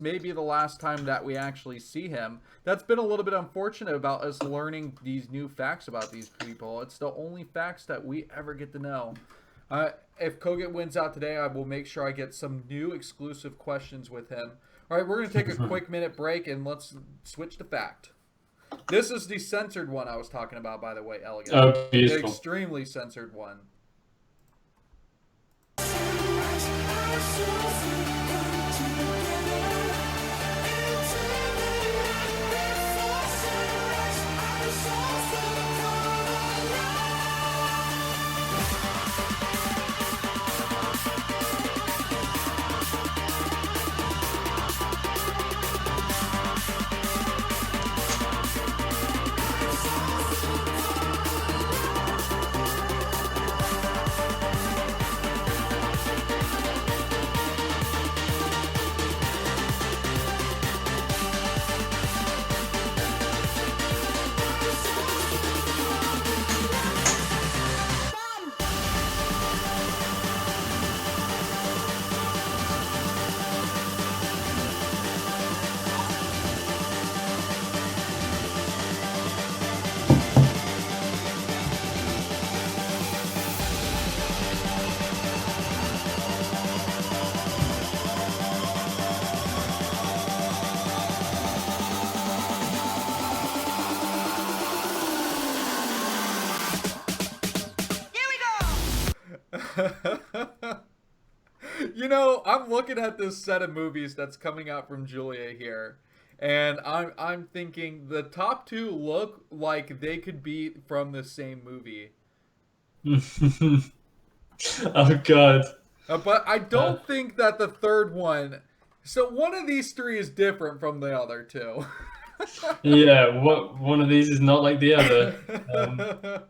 maybe the last time that we actually see him. That's been a little bit unfortunate about us learning these new facts about these people. It's the only facts that we ever get to know. If Koget wins out today, I will make sure I get some new exclusive questions with him. All right, we're going to take a quick minute break and let's switch to fact. This is the censored one I was talking about, by the way, Elegant. Oh, The beautiful. extremely censored one. You know, I'm looking at this set of movies that's coming out from Julia here, and I'm thinking the top two look like they could be from the same movie. Oh God. But I Uh, don't think that the third one. So one of these three is different from the other two. yeah, what one of these is not like the other. Um,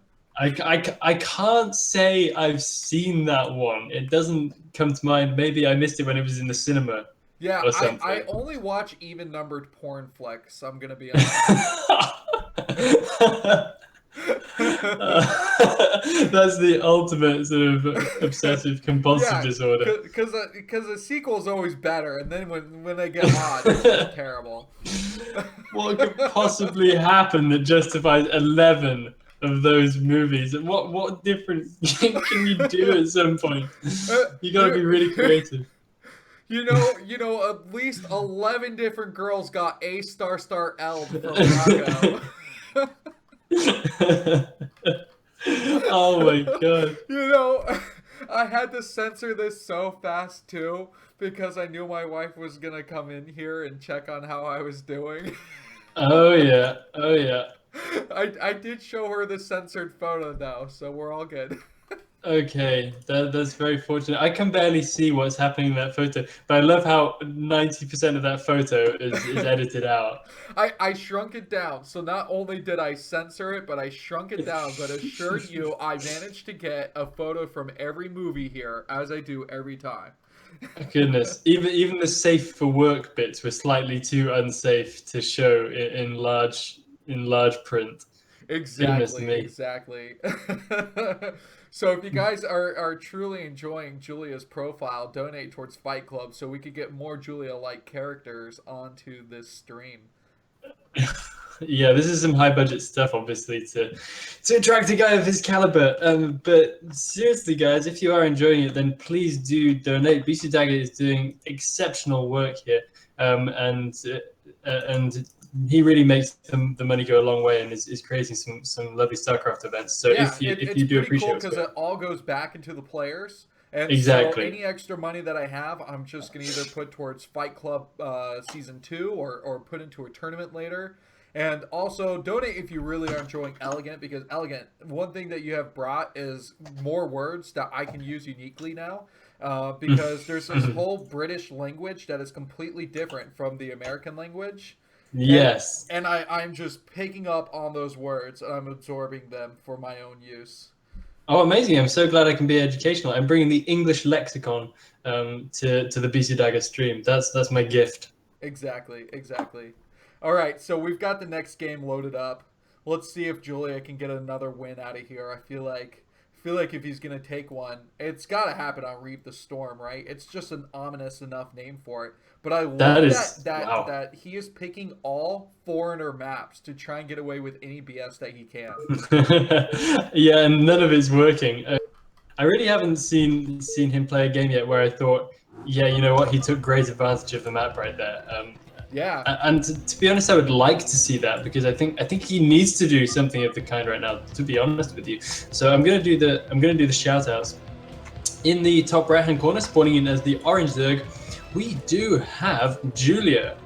I can't say I've seen that one. It doesn't come to mind. Maybe I missed it when it was in the cinema Yeah, or I something. only watch even numbered porn flicks. I'm gonna be honest. That's the ultimate sort of obsessive compulsive Yeah, disorder. because the sequel is always better, and then when they get hot, it's just terrible. What could possibly happen that justifies 11 of those movies? What different can you do at some point? You got to be really you creative. at least 11 different girls got A star star L from Rocco. Oh my god. you know, I had to censor this so fast too because I knew my wife was gonna come in here and check on how I was doing. Oh yeah. Oh yeah. I did show her the censored photo though, so we're all good. Okay, that's very fortunate. I can barely see what's happening in that photo, but I love how 90% of that photo is edited out. I shrunk it down. So not only did I censor it, but I shrunk it down. But assure you, I managed to get a photo from every movie here, as I do every time. Goodness, even the safe for work bits were slightly too unsafe to show in large print. Goodness Exactly, me. exactly. So if you guys are truly enjoying Julia's profile, donate towards Fight Club so we could get more Julia-like characters onto this stream. Yeah, this is some high budget stuff, obviously, to attract a guy of his caliber. But seriously, guys, if you are enjoying it, then please do donate. BC Dagger is doing exceptional work here, and he really makes the money go a long way, and is creating some lovely StarCraft events. So Yeah, if it's you do pretty appreciate cool what's because going it on, all goes back into the players. And so exactly. any extra money that I have, I'm just going to either put towards Fight Club Season 2 or put into a tournament later. And also donate if you really are enjoying Elegant because Elegant, one thing that you have brought is more words that I can use uniquely now. Because there's this whole British language that is completely different from the American language. And Yes. I'm just picking up on those words and I'm absorbing them for my own use. Oh, amazing! I'm so glad I can be educational. I'm bringing the English lexicon to the BC Dagger stream. That's my gift. Exactly, exactly. All right, so we've got the next game loaded up. Let's see if Julia can get another win out of here. I feel like if he's gonna take one, it's gotta happen on Reap the Storm, right? It's just an ominous enough name for it. But I That love is wow. that he is picking all foreigner maps to try and get away with any BS that he can. Yeah, and none of it's working. I really haven't seen him play a game yet where I thought, yeah, you know what, he took great advantage of the map right there. Yeah. And to be honest, I would like to see that because I think he needs to do something of the kind right now. To be honest with you, so I'm gonna do the shout outs. In the top right hand corner, spawning in as the orange Zerg, we do have Julia.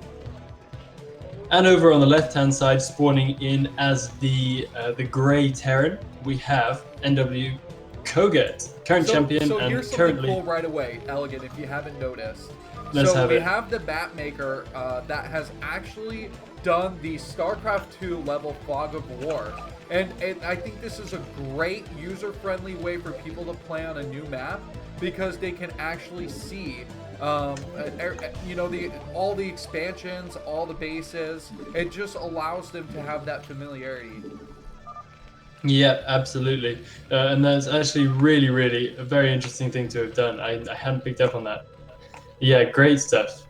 And over on the left-hand side, spawning in as the grey Terran, we have NW Koget, current champion So and here's something currently. cool right away, Elegant, if you haven't noticed. Let's So have we it. have the map maker that has actually done the StarCraft 2 level Fog of War. And I think this is a great user-friendly way for people to play on a new map because they can actually see all the expansions, all the bases. It just allows them to have that familiarity. Yeah, absolutely. And that's actually really, really a very interesting thing to have done. I hadn't picked up on that. Yeah, great stuff.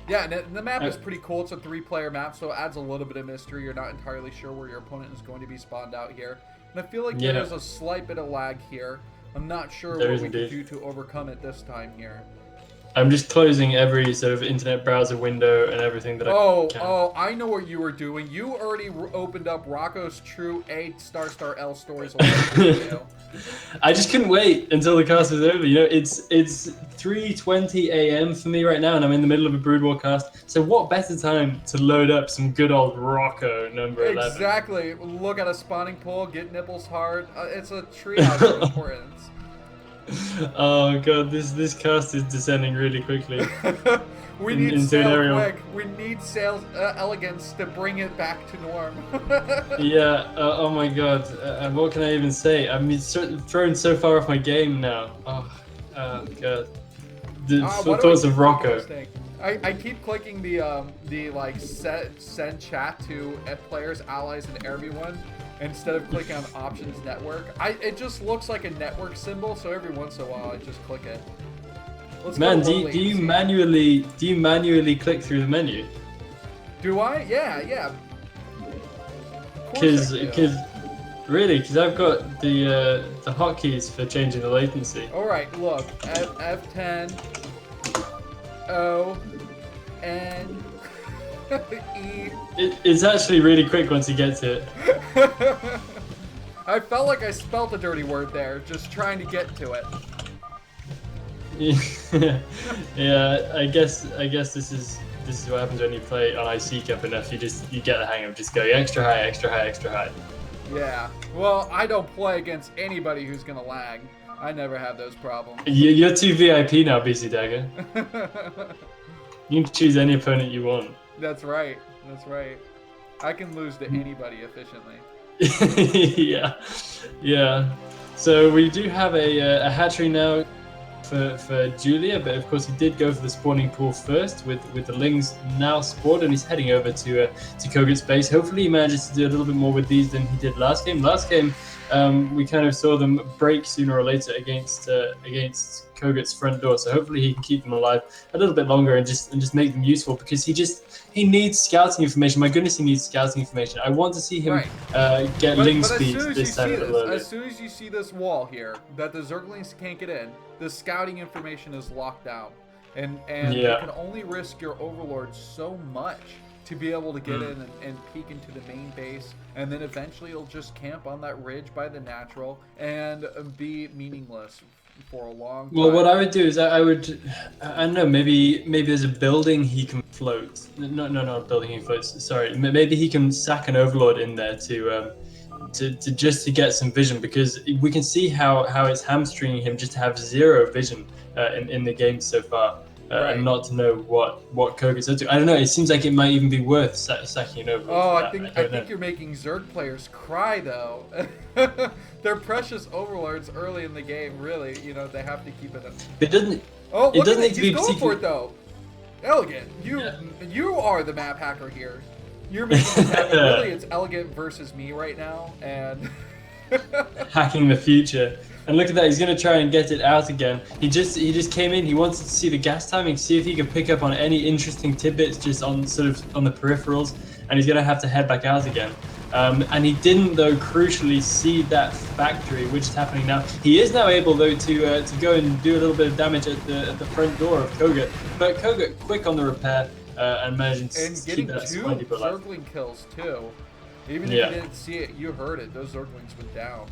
Yeah, and the map Uh, is pretty cool. It's a 3-player map, so it adds a little bit of mystery. You're not entirely sure where your opponent is going to be spawned out here. And I feel like there Yeah. is a slight bit of lag here. I'm not sure There what is we can indeed. do to overcome it this time here. I'm just closing every sort of internet browser window and everything that I can. Oh, I know what you were doing. You already opened up Rocco's True A star L stories video. I just couldn't wait until the cast was over. You know, it's 3:20 a.m. for me right now, and I'm in the middle of a Brood War cast. So what better time to load up some good old Rocco number 11? Exactly. Look at a spawning pool, get nipples hard. It's a treehouse of importance. Oh god, this cast is descending really quickly. We need into an sail aerial. quick. We need sales elegance to bring it back to norm. Yeah. Oh my god. What can I even say? I'm thrown so far off my game now. Oh god. The Why do I thoughts keep of clicking Rocco. this thing? I keep clicking the like send chat to players, allies, and everyone instead of clicking on options network. It just looks like a network symbol, so every once in a while I just click it. Let's Man, go do low you latency. manually click through the menu? Do I? Yeah. Of course I do. Because I've got the hotkeys for changing the latency. All right, look, F10, O, N, E. It's actually really quick once you get to it. I felt like I spelt a dirty word there, just trying to get to it. Yeah, I guess this is what happens when you play on IC Cup enough. You get the hang of just going extra high, extra high, extra high. Yeah. Well, I don't play against anybody who's gonna lag. I never have those problems. You're too VIP now, BC Dagger. You can choose any opponent you want. That's right. I can lose to anybody efficiently. Yeah. So we do have a hatchery now for Julia, but of course he did go for the spawning pool first with the Lings now spawned, and he's heading over to Koget's base. Hopefully he manages to do a little bit more with these than he did last game. Last game we kind of saw them break sooner or later against Koget's front door, so hopefully he can keep them alive a little bit longer and just make them useful, because he needs scouting information. My goodness, he needs scouting information. I want to see him get Ling speed this time of the load. As soon as you see this wall here that the Zerglings can't get in, the scouting information is locked down, and you can only risk your Overlord so much to be able to get in and peek into the main base, and then eventually it'll just camp on that ridge by the natural and be meaningless for a long time. Well, what I would do is I don't know, maybe there's a building he can float. No, not a building he can float. Sorry, maybe he can sack an Overlord in there to just to get some vision, because we can see how it's hamstringing him just to have zero vision in the game so far. And not to know what Koget's up to. I don't know. It seems like it might even be worth sacking it over. Oh, I think you're making Zerg players cry though. They're precious Overlords early in the game. Really, they have to keep it. It doesn't. Oh, it doesn't need to be he's going for it though. Elegant, you are the map hacker here. You're making this happen. Really, it's Elegant versus me right now, and hacking the future. And look at that, he's going to try and get it out again. He just came in, he wanted to see the gas timing, see if he could pick up on any interesting tidbits just on sort of on the peripherals, and he's going to have to head back out again. And he didn't, though, crucially see that factory, which is happening now. He is now able, though, to go and do a little bit of damage at the front door of Koget. But Koget, quick on the repair, and managing to keep that two Splinty Bullet alive. Zergling kills, too. Even if Yeah. you didn't see it, you heard it. Those Zerglings went down.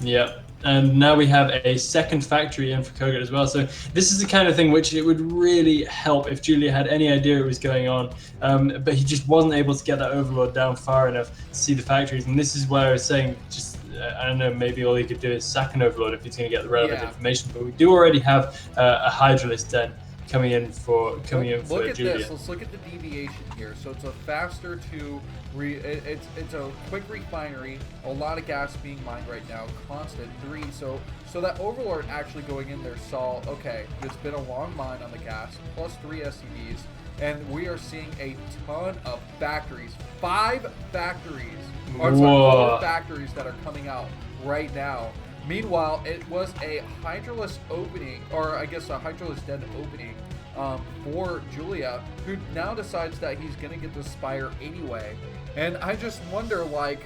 Yeah, and now we have a second factory in for Koget as well. So this is the kind of thing which it would really help if Julia had any idea it was going on, but he just wasn't able to get that overlord down far enough to see the factories. And this is where I was saying, just I don't know, maybe all he could do is sack an overlord if he's going to get the relevant information. But we do already have a Hydralisk Den coming in for Julia. Look at this. Let's look at the deviation here. So it's a faster to it's a quick refinery, a lot of gas being mined right now, constant 3. So that overlord actually going in there saw, okay, it's been a long mine on the gas, plus 3 SCVs, and we are seeing a ton of factories, 5 factories, or sorry, 4 factories that are coming out right now. Meanwhile, it was a Hydralisk opening, or I guess a Hydralisk Den opening for Julia, who now decides that he's going to get the Spire anyway. And I just wonder, like,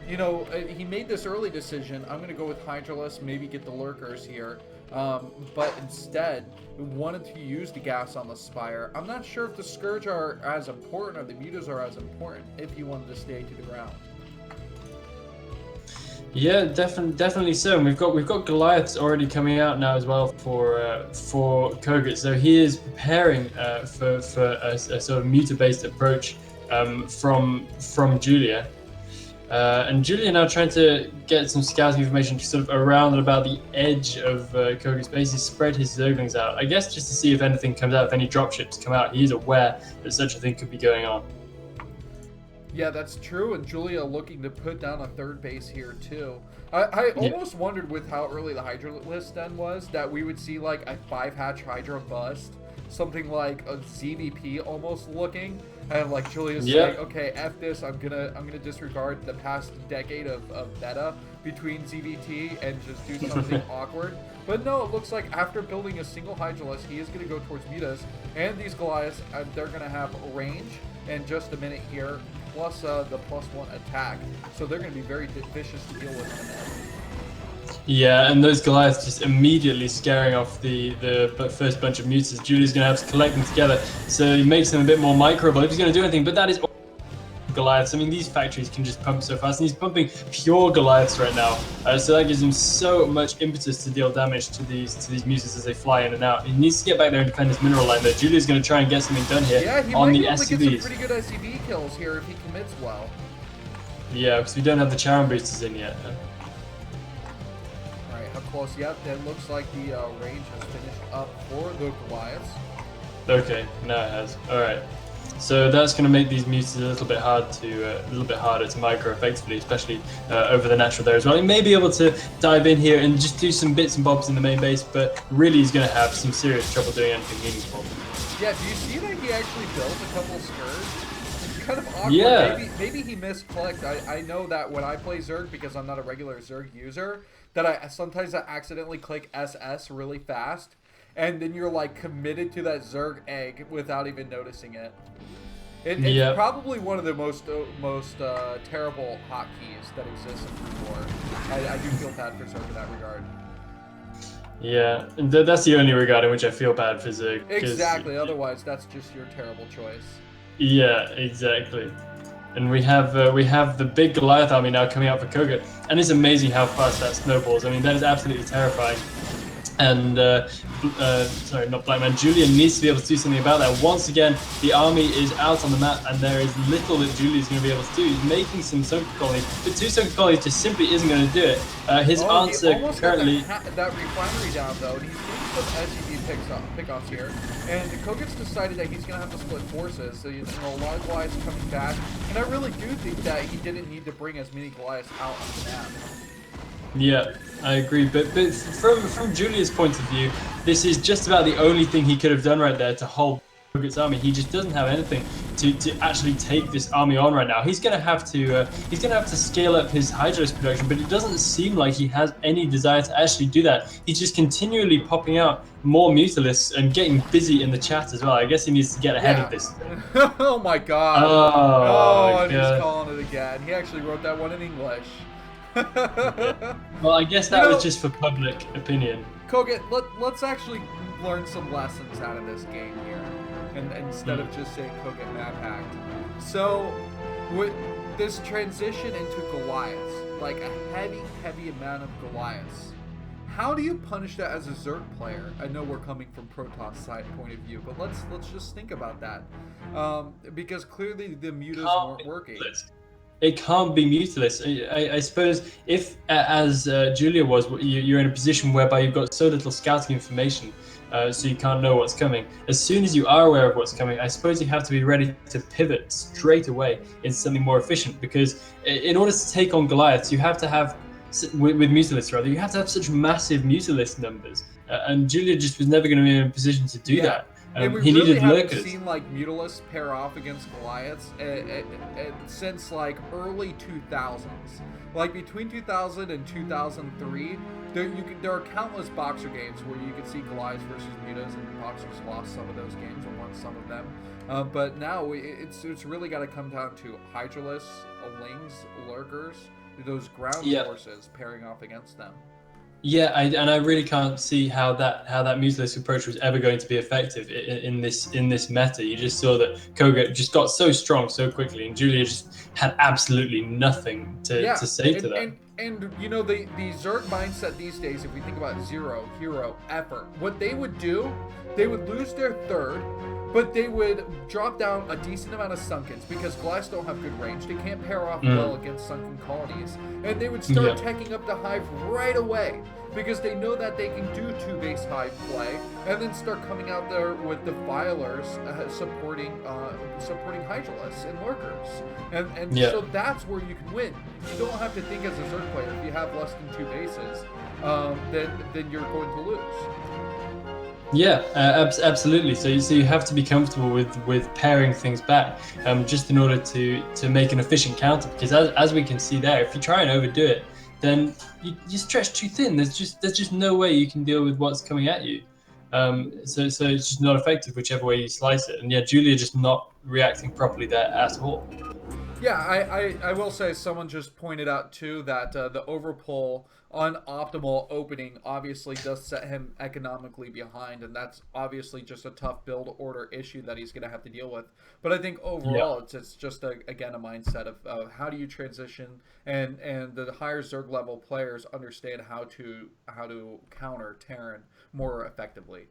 you know, he made this early decision, I'm going to go with Hydralisk, maybe get the Lurkers here. But instead, wanted to use the gas on the Spire. I'm not sure if the Scourge are as important or the Mutas are as important if he wanted to stay to the ground. Yeah, definitely so. And we've got Goliaths already coming out now as well for Koget. So he is preparing for a sort of muta-based approach from Julia. And Julia now trying to get some scouting information sort of around and about the edge of Koget's base. He's spread his Zerglings out, I guess, just to see if anything comes out, if any dropships come out. He is aware that such a thing could be going on. Yeah, that's true, and Julia looking to put down a third base here too. I almost wondered with how early the Hydralisk Den was that we would see like a 5-hatch Hydra bust, something like a ZVP almost looking, and like Julia's saying, okay, F this, I'm gonna disregard the past decade of meta between ZVT and just do something awkward. But no, it looks like after building a single Hydralisk, he is gonna go towards Mutas, and these Goliaths, they're gonna have range in just a minute here, plus the +1 attack, so they're going to be very vicious to deal with. Yeah, and those Goliaths just immediately scaring off the first bunch of Mutas. Julia's going to have to collect them together, so he makes them a bit more microable if he's going to do anything, but that is Goliaths. I mean, these factories can just pump so fast, and he's pumping pure Goliaths right now, so that gives him so much impetus to deal damage to these Mutas as they fly in and out. He needs to get back there and defend his mineral line, though. Julia's going to try and get something done here on the SCVs. Yeah, he might be able to get some pretty good SCV kills here if he commits well. Yeah, because we don't have the Charon boosters in yet. Alright, how close? Yep, it looks like the range has finished up for the Goliaths. Okay, now it has. Alright. So that's going to make these Mutas a little bit harder to micro effectively, especially over the natural there as well. He may be able to dive in here and just do some bits and bobs in the main base, but really he's going to have some serious trouble doing anything meaningful. Yeah, do you see that he actually built a couple Scourge? It's kind of awkward. Yeah. Maybe he misclicked. I know that when I play Zerg, because I'm not a regular Zerg user, that I sometimes accidentally click SS really fast, and then you're like committed to that Zerg egg without even noticing it. It's probably one of the most terrible hotkeys that exists in 4. I do feel bad for Zerg in that regard. Yeah, that's the only regard in which I feel bad for Zerg. Exactly, otherwise that's just your terrible choice. Yeah, exactly. And we have the big Goliath army now coming out for Koget, and it's amazing how fast that snowballs. I mean, that is absolutely terrifying. And sorry, not Blackman. Julian needs to be able to do something about that. Once again, the army is out on the map, and there is little that Julian's going to be able to do. He's making some Sunken colonies, but 2 Sunken colonies just simply isn't going to do it. His answer currently. That refinery down though, and he's getting some SCV pickoffs here. And Koget's decided that he's going to have to split forces. So you know, a lot of Goliaths coming back, and I really do think that he didn't need to bring as many Goliaths out on the map. Yeah, I agree. But from Julia's point of view, this is just about the only thing he could have done right there to hold Koget's army. He just doesn't have anything to actually take this army on right now. He's gonna have to scale up his Hydralisk production, but it doesn't seem like he has any desire to actually do that. He's just continually popping out more Mutalisks and getting busy in the chat as well. I guess he needs to get ahead of this thing. Oh my god. Oh, and God. he's calling it again. He actually wrote that one in English. Yeah. Well, I guess that was just for public opinion. Koget, let's actually learn some lessons out of this game here, and instead of just saying Koget map hacked. So, with this transition into Goliaths, like a heavy amount of Goliaths, how do you punish that as a Zerg player? I know we're coming from Protoss side point of view, but let's just think about that, because clearly the mutas weren't working. It can't be mutalist. I suppose if, as Julia was, you're in a position whereby you've got so little scouting information, so you can't know what's coming. As soon as you are aware of what's coming, I suppose you have to be ready to pivot straight away into something more efficient, because in order to take on Goliaths, you have to have, with Mutalists rather, you have to have such massive Mutalist numbers. And Julia just was never going to be in a position to do that. And we he really needed haven't lurkers. seen like Mutalisks pair off against Goliaths since like early 2000s. Like between 2000 and 2003, there are countless Boxer games where you can see Goliaths versus Mutas, and Boxers lost some of those games or won some of them. But now it's really got to come down to Hydralisks, Lings, Lurkers, those ground forces pairing off against them. Yeah, I really can't see how that Mutalist approach was ever going to be effective in this meta. You just saw that Koget just got so strong so quickly, and Julia just had absolutely nothing to say to that. And you know, the Zerg mindset these days, if we think about zero, hero, effort, what they would do, they would lose their third, but they would drop down a decent amount of Sunkens, because Goliaths don't have good range. They can't pair off well against Sunken colonies. And they would start teching up the Hive right away, because they know that they can do 2-base Hive play, and then start coming out there with Defilers supporting Hydralisks and Lurkers. And so that's where you can win. You don't have to think as a Zerg player, if you have less than 2 bases, then you're going to lose. Yeah, absolutely. So you have to be comfortable with pairing things back, just in order to make an efficient counter. Because as we can see there, if you try and overdo it, then you stretch too thin. There's just no way you can deal with what's coming at you. So it's just not effective whichever way you slice it. And yeah, Julia just not reacting properly there at all. Yeah, I will say, someone just pointed out too that the overpull on optimal opening obviously does set him economically behind, and that's obviously just a tough build order issue that he's going to have to deal with. But I think overall it's just again a mindset of how do you transition, and the higher Zerg level players understand how to counter Terran more effectively.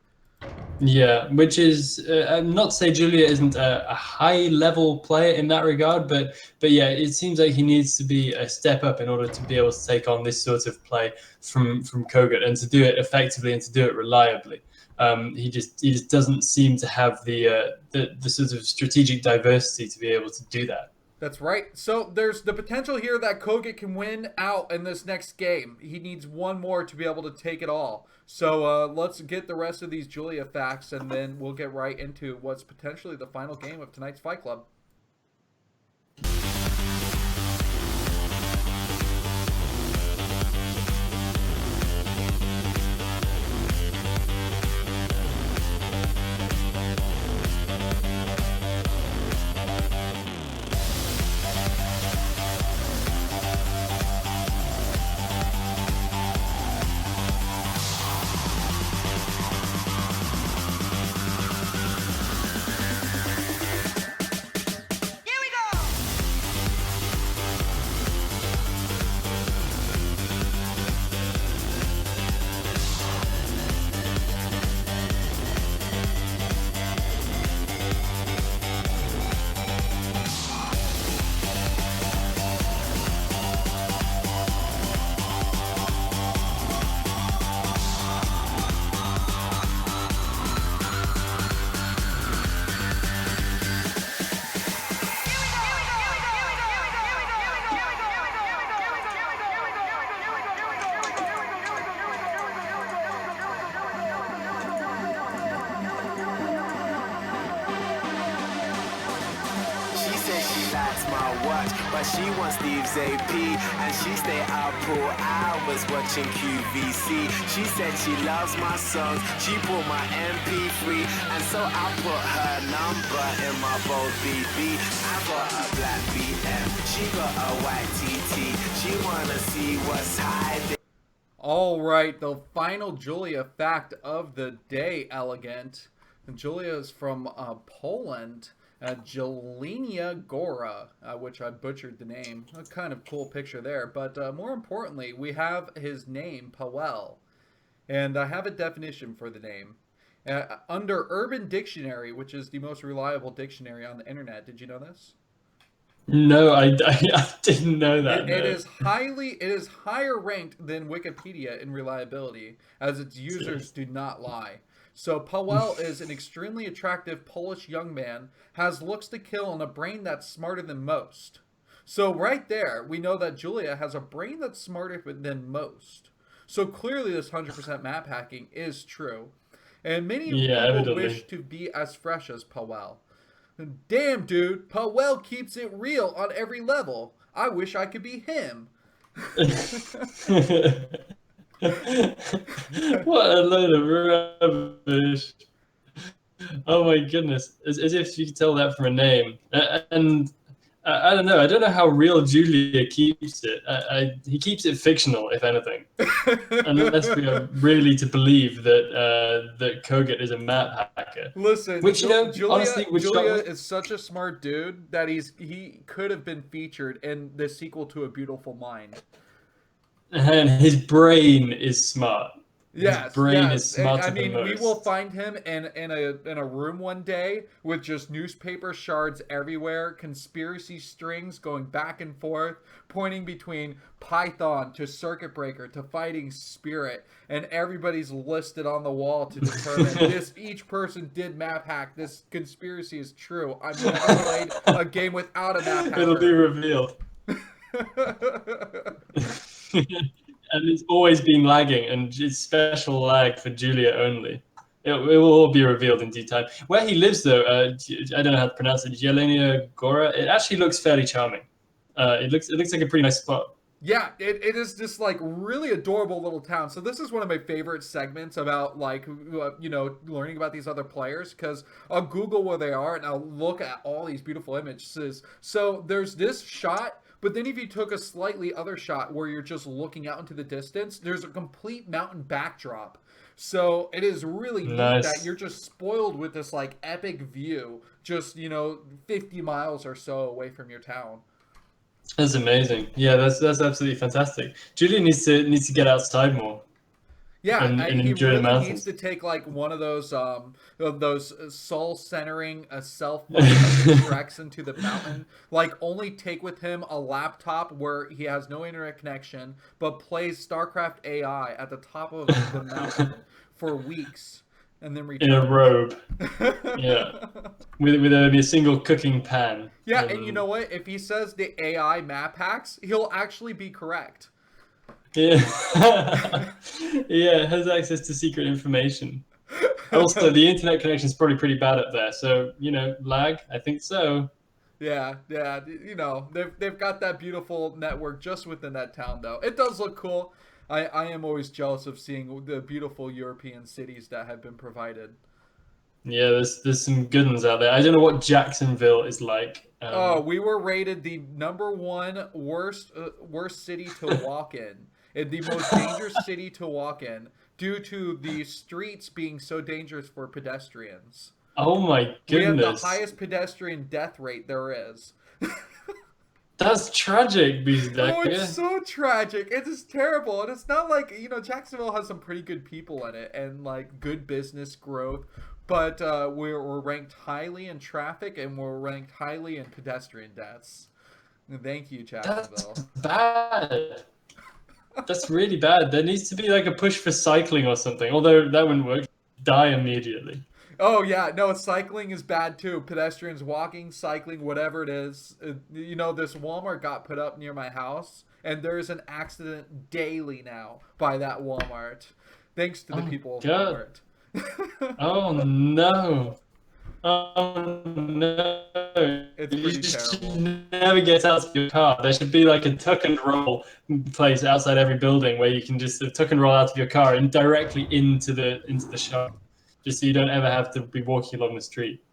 Yeah, which is not to say Julia isn't a high level player in that regard, but yeah, it seems like he needs to be a step up in order to be able to take on this sort of play from Koget, and to do it effectively and to do it reliably. He just doesn't seem to have the sort of strategic diversity to be able to do that. That's right. So there's the potential here that Koget can win out in this next game. He needs one more to be able to take it all. So let's get the rest of these Julia facts, and then we'll get right into what's potentially the final game of tonight's Fight Club. Rolex my watch, but she wants Steve's AP, and she stay up for hours watching QVC. She said she loves my songs, she bought my MP3, and so I put her number in my bold BB. I got a black BM, she got a white TT. She wanna see what's hiding. All right, the final Julia fact of the day, Elegant. And Julia is from Poland, Jelenia Gora, which I butchered the name. A kind of cool picture there. But more importantly, we have his name, Powell. And I have a definition for the name. Under Urban Dictionary, which is the most reliable dictionary on the internet. Did you know this? No, I didn't know that. It No. is higher ranked than Wikipedia in reliability, as its users do not lie. So Powell is an extremely attractive Polish young man, has looks to kill and a brain that's smarter than most. So right there, we know that Julia has a brain that's smarter than most. So clearly this 100% map hacking is true. And many Yeah, people evidently. wish to be as fresh as Powell. Damn, dude, Powell keeps it real on every level. I wish I could be him. What a load of rubbish. Oh my goodness. As if you could tell that from a name. And I don't know. I don't know how real Julia keeps it. He keeps it fictional, if anything. Unless we are really to believe that Koget is a map hacker. Listen, Which, Julia, honestly would shock Julia me. is such a smart dude that he could have been featured in the sequel to A Beautiful Mind. And his brain is smart. Yes, His brain yes. is smarter I mean, than we most. will find him in a room one day with just newspaper shards everywhere, conspiracy strings going back and forth, pointing between Python to Circuit Breaker to Fighting Spirit, and everybody's listed on the wall to determine this. Each person did map hack. This conspiracy is true. I've never played a game without a map hacker. It'll be revealed. And it's always been lagging, and it's special lag for Julia only. It will all be revealed in due time. Where he lives, though, I don't know how to pronounce it. Jelenia Gora. It actually looks fairly charming. It looks like a pretty nice spot. Yeah, it is just like really adorable little town. So this is one of my favorite segments about like learning about these other players, because I'll Google where they are and I'll look at all these beautiful images. So there's this shot. But then if you took a slightly other shot where you're just looking out into the distance, there's a complete mountain backdrop. So it is really neat that you're just spoiled with this like epic view just, 50 miles or so away from your town. That's amazing. Yeah, that's absolutely fantastic. Julia needs to get outside more. Yeah, and he enjoy the really mountains. needs to take like one of those soul-centering self treks into the mountain. Like only take with him a laptop where he has no internet connection, but plays StarCraft AI at the top of the mountain for weeks, and then return. In a robe. Yeah, with only a single cooking pan. Yeah, and you know what? If he says the AI map hacks, he'll actually be correct. Yeah, yeah, has access to secret information. Also, the internet connection is probably pretty bad up there, so lag. I think so. Yeah, they've got that beautiful network just within that town, though. It does look cool. I am always jealous of seeing the beautiful European cities that have been provided. Yeah, there's some good ones out there. I don't know what Jacksonville is like. We were rated the #1 worst city to walk in. The most dangerous city to walk in due to the streets being so dangerous for pedestrians. Oh my goodness. We have the highest pedestrian death rate there is. That's tragic, Beezdak. Oh, it's so tragic. It is terrible. And it's not like, Jacksonville has some pretty good people in it and like good business growth. But we're ranked highly in traffic and we're ranked highly in pedestrian deaths. Thank you, Jacksonville. That's bad. That's really bad. There needs to be like a push for cycling or something. Although that wouldn't work. Die immediately. Oh yeah, no, cycling is bad too. Pedestrians walking, cycling, whatever it is. This Walmart got put up near my house, and there is an accident daily now by that Walmart, thanks to the people of God. Walmart. Oh no. Oh no. It's You pretty just terrible. should never get out of your car. There should be like a tuck and roll place outside every building where you can just tuck and roll out of your car and directly into the shop, just so you don't ever have to be walking along the street.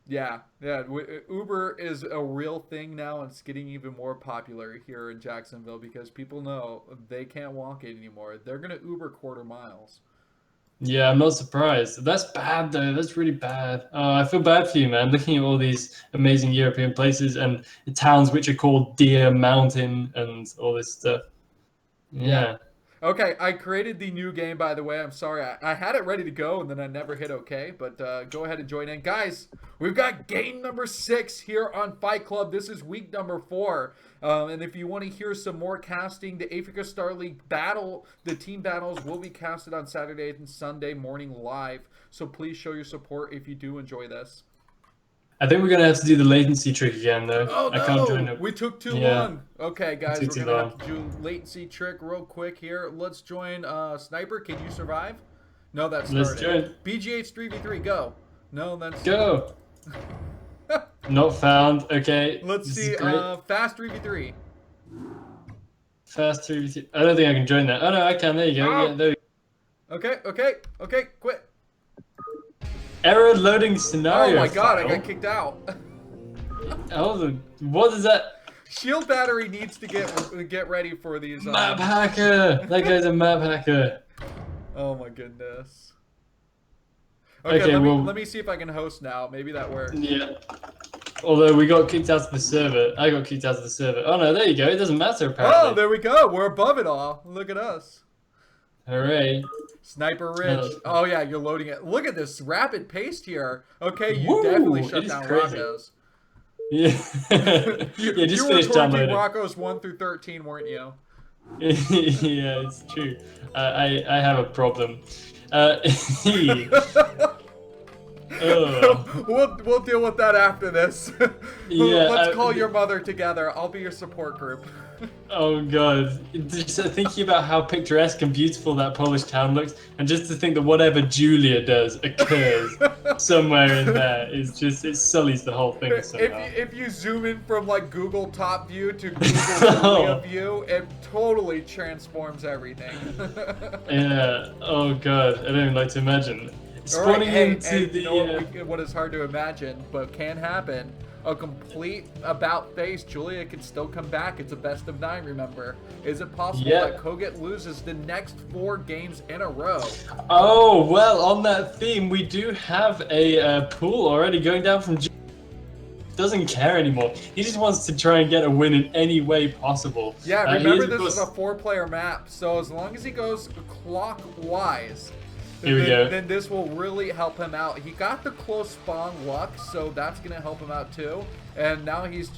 Yeah, yeah. Uber is a real thing now, and it's getting even more popular here in Jacksonville because people know they can't walk it anymore. They're gonna Uber quarter miles. Yeah, I'm not surprised. That's bad though. That's really bad. I feel bad for you, man. Looking at all these amazing European places and towns which are called Deer Mountain and all this stuff. Yeah. Okay, I created the new game, by the way. I'm sorry. I had it ready to go, and then I never hit OK. But go ahead and join in. Guys, we've got game number 6 here on Fight Club. This is week number 4. And if you want to hear some more casting, the Africa Star League battle, the team battles will be casted on Saturday and Sunday morning live. So please show your support if you do enjoy this. I think we're gonna have to do the latency trick again, though. Oh, I can't join no! it. We took too Yeah. long. Okay, guys, Took we're too going to long. have to do latency trick real quick here. Let's join Sniper. Can you survive? No, that's Let's started. join. BGH 3v3, go. No, that's... Go. Not found. Okay. Let's This see, is great. fast 3v3. Fast 3v3. I don't think I can join that. Oh no, I can. There you go. Oh. Yeah, there we go. Okay, quit. Error loading scenario. Oh my god, I file. got kicked out. What is that? Shield battery needs to get ready for these. Map hacker. That guy's a map hacker. Oh my goodness. Okay, Okay, let me see if I can host now. Maybe that works. Yeah. Although we got kicked out of the server. I got kicked out of the server. Oh no, there you go. It doesn't matter apparently. Oh, there we go. We're above it all. Look at us. Hooray. Sniper Ridge. Oh yeah, you're loading it. Look at this rapid pace here. Okay, you Woo, definitely it shut is down crazy. Rocco's. Yeah. You, Yeah, just you were finished torching downloading. Rocco's 1 through 13, weren't you? Yeah, it's true. I have a problem. We'll deal with that after this. Yeah, Let's call your mother together. I'll be your support group. Oh god, just thinking about how picturesque and beautiful that Polish town looks, and just to think that whatever Julia does occurs somewhere in there is just, it sullies the whole thing somehow. If you zoom in from like Google top view to Google Julia view, it totally transforms everything. Yeah, oh god, I don't even like to imagine. All Spawning right, into the... you know what is hard to imagine, but can happen. A complete about face. Julia can still come back. It's a best of 9, remember. Is it possible that Koget loses the next 4 games in a row? Oh, well, on that theme, we do have a pool already going down from... Doesn't care anymore. He just wants to try and get a win in any way possible. Yeah, remember this is a 4-player map, so as long as he goes clockwise, then this will really help him out. He got the close spawn luck, so that's gonna help him out too. And now he's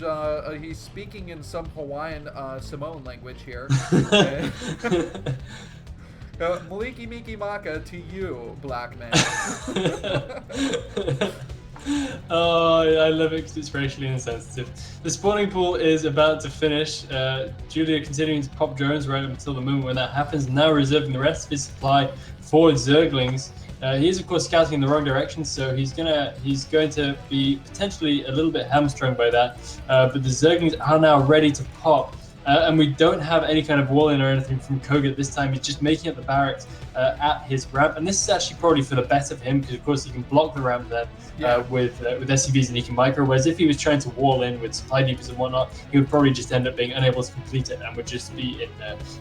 speaking in some Hawaiian Samoan language here. Maliki Miki Maka to you, black man. Oh, I love it because it's racially insensitive. The spawning pool is about to finish. Julia continuing to pop drones right until the moment when that happens, now reserving the rest of his supply for Zerglings. He is of course scouting in the wrong direction, so he's going to be potentially a little bit hamstrung by that. But the Zerglings are now ready to pop. And we don't have any kind of wall in or anything from Koget this time. He's just making up the barracks at his ramp, and this is actually probably for the better for him because of course he can block the ramp then with SCVs and he can micro. Whereas if he was trying to wall in with supply depots and whatnot, he would probably just end up being unable to complete it and would just be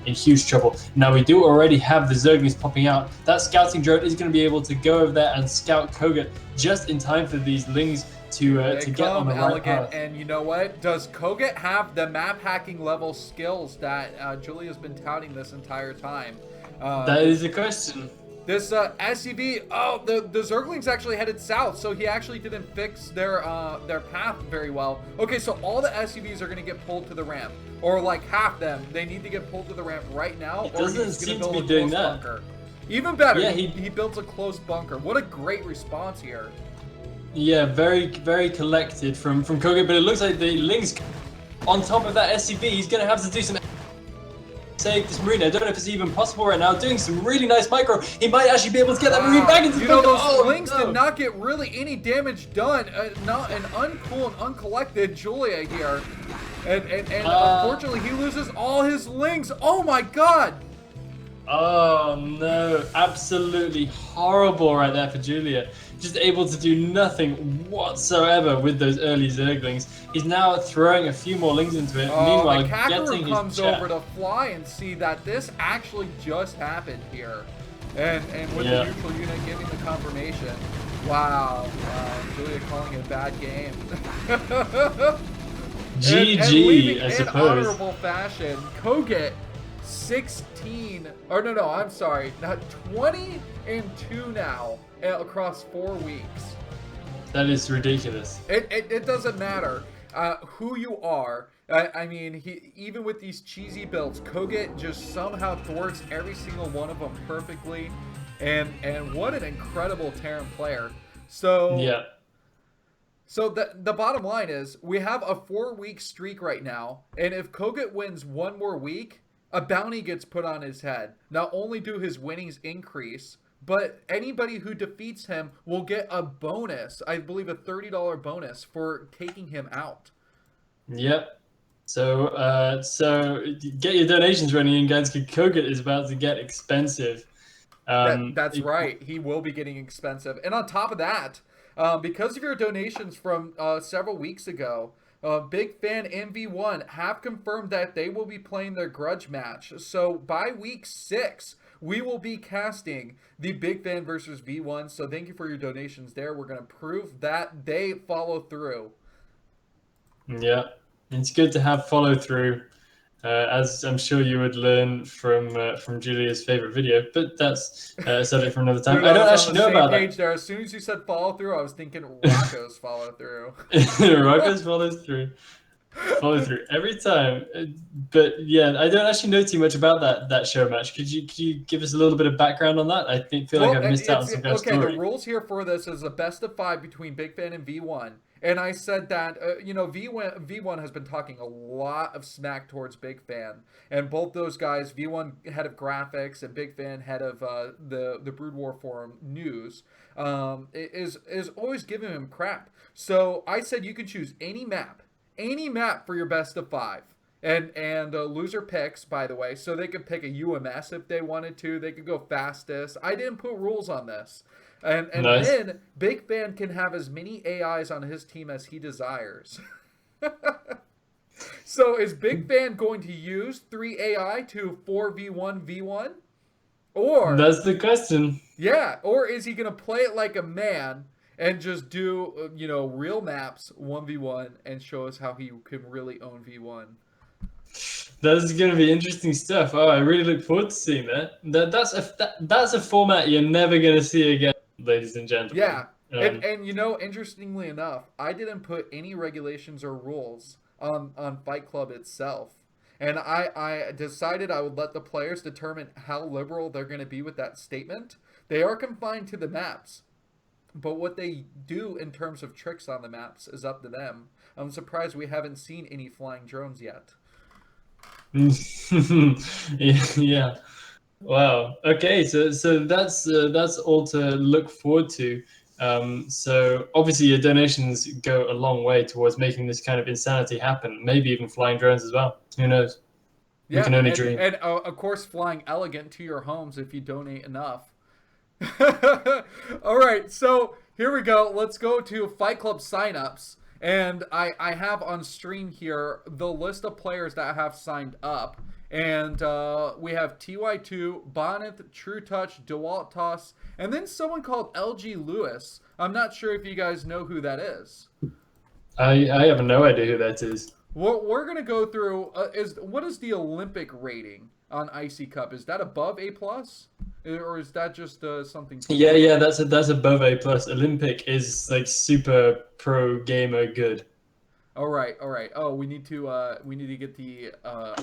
in huge trouble. Now we do already have the Zerglings popping out. That scouting drone is going to be able to go over there and scout Koget just in time for these Lings to get on the right path. And you know what? Does Koget have the map hacking level skills that Julia's been touting this entire time? That is the question. This SCV, the Zerglings actually headed south, so he actually didn't fix their path very well. Okay, so all the SCVs are gonna get pulled to the ramp, or like half them. They need to get pulled to the ramp right now. He doesn't seem to be doing that. Bunker. Even better, Yeah, he builds a close bunker. What a great response here. Yeah, very, very collected from Koget, but it looks like the Lings on top of that SCV, he's going to have to do some save this Marine. I don't know if it's even possible right now. Doing some really nice micro. He might actually be able to get that Marine back into the bunker. Those links did not get really any damage done. Not an uncool and uncollected Julia here. And unfortunately, he loses all his links. Oh my god! Oh no, absolutely horrible right there for Julia. Just able to do nothing whatsoever with those early Zerglings. He's now throwing a few more lings into it. Meanwhile, the Kakaru getting comes his chat. over to fly and see that this actually just happened here. And with the neutral unit giving the confirmation. Wow. Julia calling it a bad game. GG, and I in suppose. honorable fashion, Koget 16, or no, I'm sorry, not 20-2 now across 4 weeks. That is ridiculous. It doesn't matter who you are. I mean, even with these cheesy builds, Koget just somehow thwarts every single one of them perfectly, and what an incredible Terran player. So yeah. So the bottom line is we have a 4-week streak right now, and if Koget wins one more week, a bounty gets put on his head. Not only do his winnings increase, but anybody who defeats him will get a bonus, I believe a $30 bonus for taking him out. Yep. So get your donations ready, and guys, Koget is about to get expensive. That's right. He will be getting expensive. And on top of that, because of your donations from several weeks ago, Big Fan and V1 have confirmed that they will be playing their grudge match. So by week 6, we will be casting the Big Fan versus V1. So thank you for your donations there. We're going to prove that they follow through. Yeah, it's good to have follow through, as I'm sure you would learn from Julia's favorite video. But that's a subject for another time. Dude, I don't actually know about that. There. As soon as you said follow through, I was thinking Rocco's follow through. Rocco's follows through. Follow through every time. But yeah, I don't actually know too much about that show match. Could you give us a little bit of background on that? I feel like I've missed out on some kind of story. The rules here for this is a best of 5 between Big Fan and V1. And I said that, V1 has been talking a lot of smack towards Big Fan. And both those guys, V1 head of graphics and Big Fan head of the Brood War Forum news, is always giving him crap. So I said you can choose any map for your best of 5. And loser picks, by the way, so they could pick a UMS if they wanted to. They could go fastest. I didn't put rules on this. And nice. Then Big Fan can have as many AIs on his team as he desires. So is Big Fan going to use 3 AI to 4v1 V1? Or that's the question. Yeah, or is he going to play it like a man and just do, real maps 1v1 and show us how he can really own V1? That's going to be interesting stuff. Oh, I really look forward to seeing that. That's a format you're never going to see again, ladies and gentlemen. Yeah, and interestingly enough, I didn't put any regulations or rules on Fight Club itself. And I decided I would let the players determine how liberal they're going to be with that statement. They are confined to the maps. But what they do in terms of tricks on the maps is up to them. I'm surprised we haven't seen any flying drones yet. Yeah. Wow. Okay. So that's all to look forward to. So obviously your donations go a long way towards making this kind of insanity happen. Maybe even flying drones as well. Who knows? Yeah, we can only dream. And of course, flying elegant to your homes if you donate enough. All right, so here we go. Let's go to Fight Club signups. And I have on stream here the list of players that have signed up. And we have TY2, Bonnet, True Touch, DeWalt Toss, and then someone called LG Lewis. I'm not sure if you guys know who that is. I have no idea who that is. What we're going to go through what is the Olympic rating on Icy Cup? Is that above A+? Or is that just something? Yeah, that's above A+. Olympic is like super pro gamer good. All right. Oh, we need to get the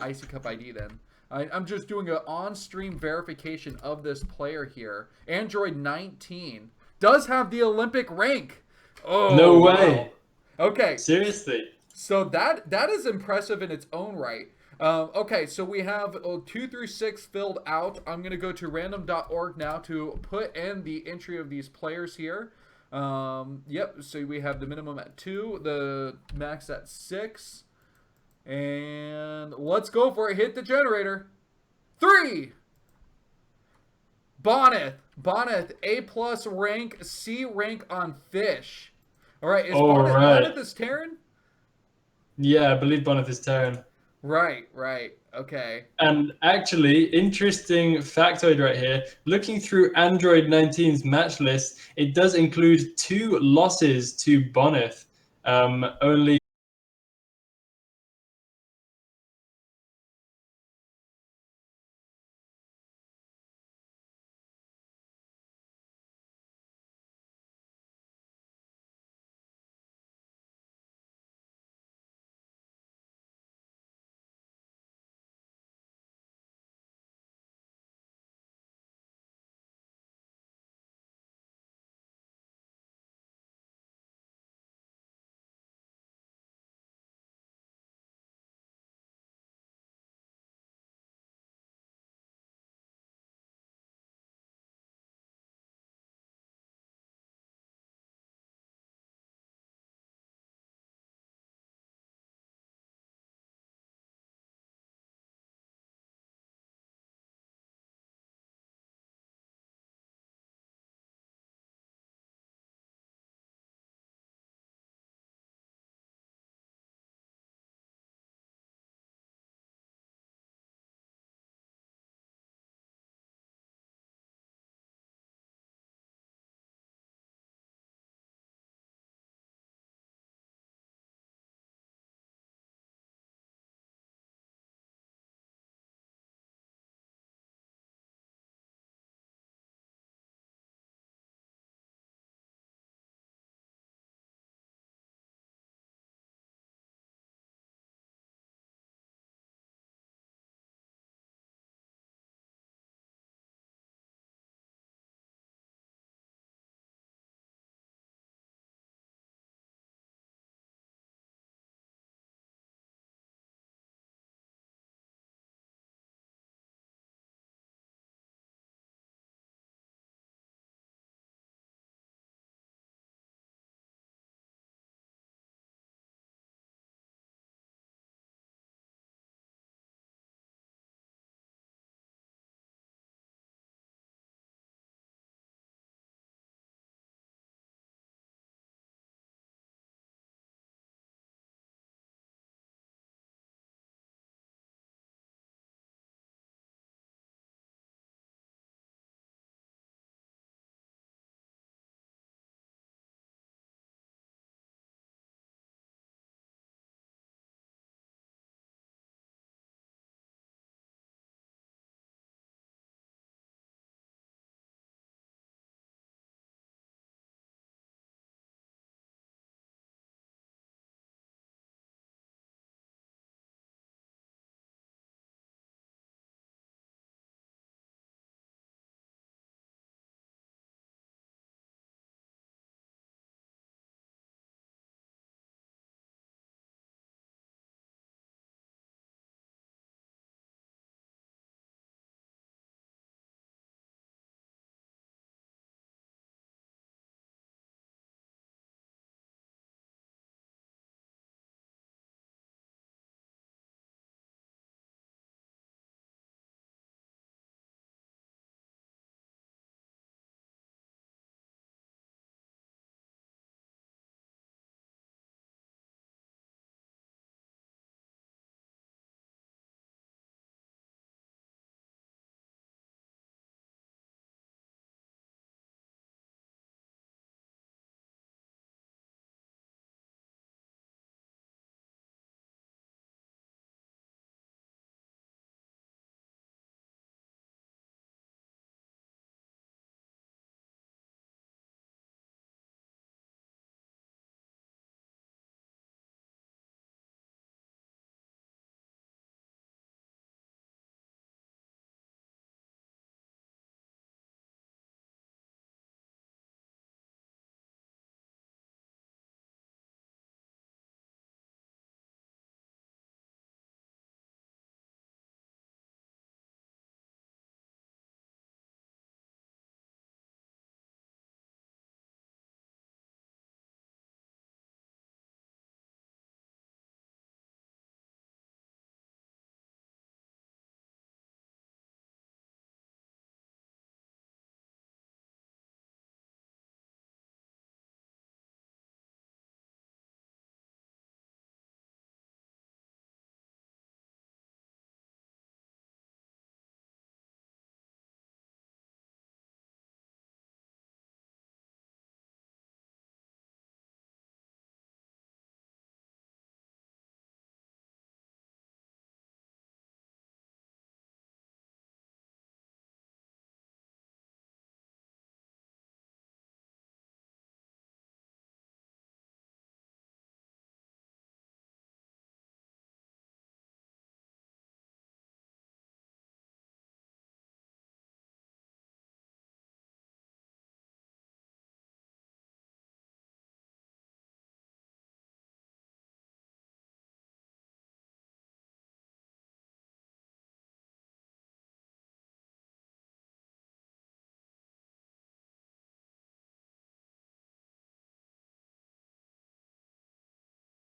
Icy Cup ID then. I'm just doing an on-stream verification of this player here. Android 19 does have the Olympic rank. Oh, no way. Wow. Okay. Seriously. So that is impressive in its own right. Okay, so we have 2 through 6 filled out. I'm going to go to random.org now to put in the entry of these players here. Yep, so we have the minimum at 2, the max at 6. And let's go for it. Hit the generator. 3. Boneth, A+ rank, C rank on fish. All right, is Boneth is Terran? Yeah, I believe Boneth is Terran. Right. Okay. And actually, interesting factoid right here. Looking through Android 19's match list, it does include 2 losses to Boneth. Only